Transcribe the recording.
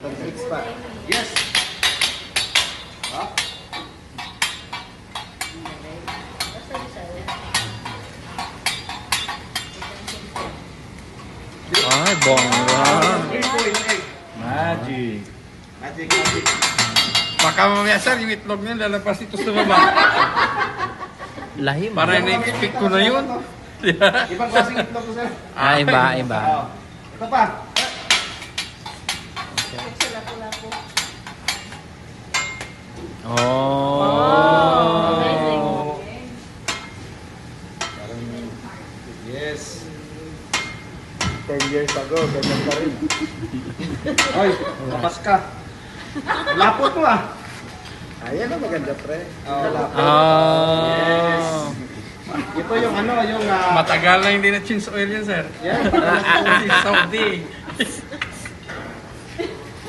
Six pa. Yes. Ha? Ay, bongga. Magic. Magic. Baka mamaya sir, yung itlog niya lalapas ito sa baba. Lahim. Para na-expect ko na yun. Ibang klaseng itlog ko, sir. Iba. Oo. Ito pa. Oh. Yes. 10 years ago, ganyan pa rin. Ay, lapas ka. Lapot mo ah. Ayan na maganda pre. Lapot. Oh. Ito yung ano, yung... Matagal na hindi na change oil yan sir. Yan. Saudi.